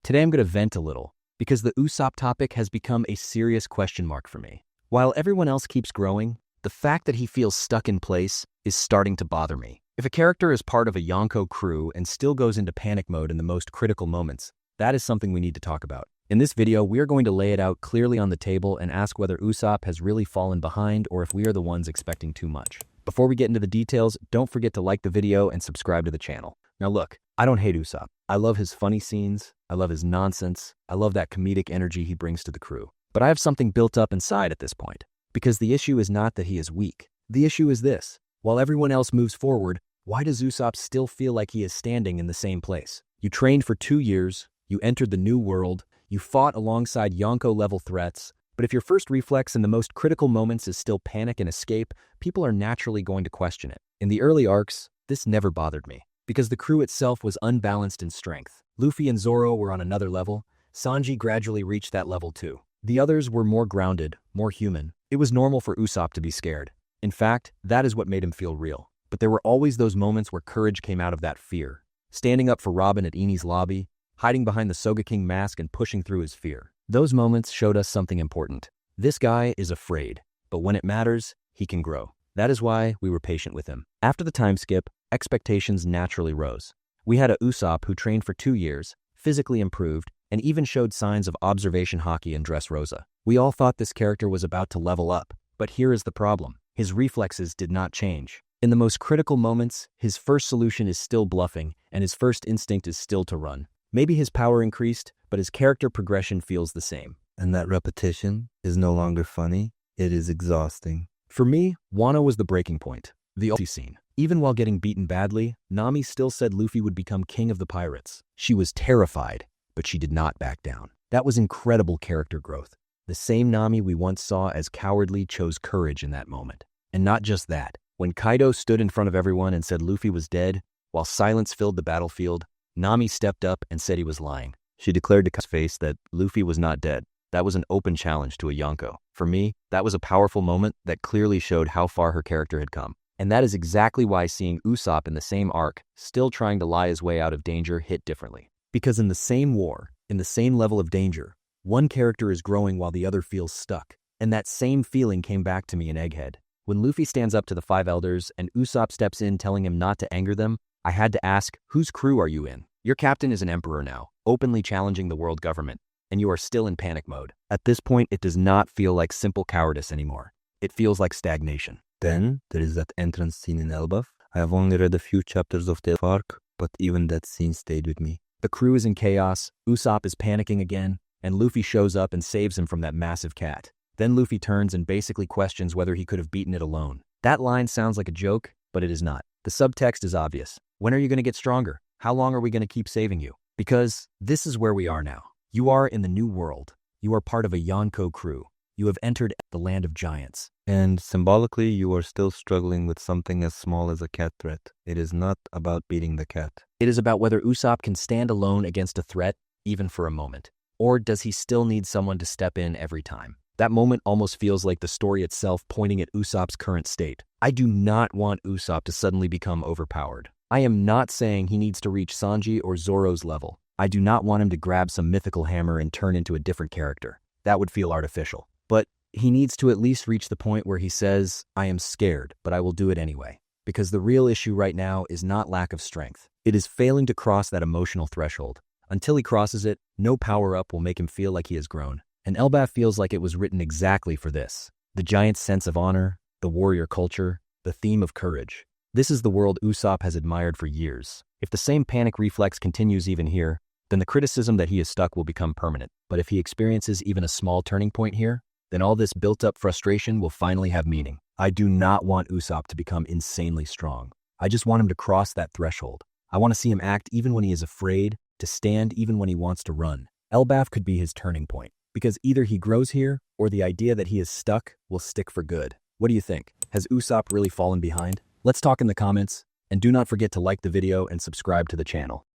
Today I'm going to vent a little, because the Usopp topic has become a serious question mark for me. While everyone else keeps growing, the fact that he feels stuck in place is starting to bother me. If a character is part of a Yonko crew and still goes into panic mode in the most critical moments, that is something we need to talk about. In this video, we are going to lay it out clearly on the table and ask whether Usopp has really fallen behind or if we are the ones expecting too much. Before we get into the details, don't forget to like the video and subscribe to the channel. Now look, I don't hate Usopp. I love his funny scenes, I love his nonsense, I love that comedic energy he brings to the crew. But I have something built up inside at this point. Because the issue is not that he is weak. The issue is this: while everyone else moves forward, why does Usopp still feel like he is standing in the same place? You trained for 2 years, you entered the new world, you fought alongside Yonko-level threats, but if your first reflex in the most critical moments is still panic and escape, people are naturally going to question it. In the early arcs, this never bothered me, because the crew itself was unbalanced in strength. Luffy and Zoro were on another level, Sanji gradually reached that level too. The others were more grounded, more human. It was normal for Usopp to be scared. In fact, that is what made him feel real. But there were always those moments where courage came out of that fear. Standing up for Robin at Eni's lobby, hiding behind the Sogeking mask and pushing through his fear. Those moments showed us something important. This guy is afraid, but when it matters, he can grow. That is why we were patient with him. After the time skip, expectations naturally rose. We had a Usopp who trained for 2 years, physically improved, and even showed signs of observation haki and Dressrosa. We all thought this character was about to level up, but here is the problem. His reflexes did not change. In the most critical moments, his first solution is still bluffing, and his first instinct is still to run. Maybe his power increased, but his character progression feels the same. And that repetition is no longer funny, it is exhausting. For me, Wano was the breaking point. The ulti scene. Even while getting beaten badly, Nami still said Luffy would become king of the pirates. She was terrified, but she did not back down. That was incredible character growth. The same Nami we once saw as cowardly chose courage in that moment. And not just that. When Kaido stood in front of everyone and said Luffy was dead, while silence filled the battlefield, Nami stepped up and said he was lying. She declared to his face that Luffy was not dead. That was an open challenge to a Yonko. For me, that was a powerful moment that clearly showed how far her character had come. And that is exactly why seeing Usopp in the same arc, still trying to lie his way out of danger, hit differently. Because in the same war, in the same level of danger, one character is growing while the other feels stuck. And that same feeling came back to me in Egghead. When Luffy stands up to the 5 elders and Usopp steps in telling him not to anger them, I had to ask, whose crew are you in? Your captain is an emperor now, openly challenging the world government, and you are still in panic mode. At this point, it does not feel like simple cowardice anymore. It feels like stagnation. Then there is that entrance scene in Elbaf. I have only read a few chapters of the arc, but even that scene stayed with me. The crew is in chaos, Usopp is panicking again, and Luffy shows up and saves him from that massive cat. Then Luffy turns and basically questions whether he could have beaten it alone. That line sounds like a joke, but it is not. The subtext is obvious. When are you going to get stronger? How long are we going to keep saving you? Because this is where we are now. You are in the new world. You are part of a Yonko crew. You have entered the land of giants. And symbolically, you are still struggling with something as small as a cat threat. It is not about beating the cat. It is about whether Usopp can stand alone against a threat, even for a moment. Or does he still need someone to step in every time? That moment almost feels like the story itself pointing at Usopp's current state. I do not want Usopp to suddenly become overpowered. I am not saying he needs to reach Sanji or Zoro's level. I do not want him to grab some mythical hammer and turn into a different character. That would feel artificial. But he needs to at least reach the point where he says, I am scared, but I will do it anyway. Because the real issue right now is not lack of strength. It is failing to cross that emotional threshold. Until he crosses it, no power-up will make him feel like he has grown. And Elbaf feels like it was written exactly for this. The giant's sense of honor, the warrior culture, the theme of courage. This is the world Usopp has admired for years. If the same panic reflex continues even here, then the criticism that he is stuck will become permanent. But if he experiences even a small turning point here, then all this built-up frustration will finally have meaning. I do not want Usopp to become insanely strong. I just want him to cross that threshold. I want to see him act even when he is afraid, to stand even when he wants to run. Elbaf could be his turning point. Because either he grows here, or the idea that he is stuck will stick for good. What do you think? Has Usopp really fallen behind? Let's talk in the comments, and do not forget to like the video and subscribe to the channel.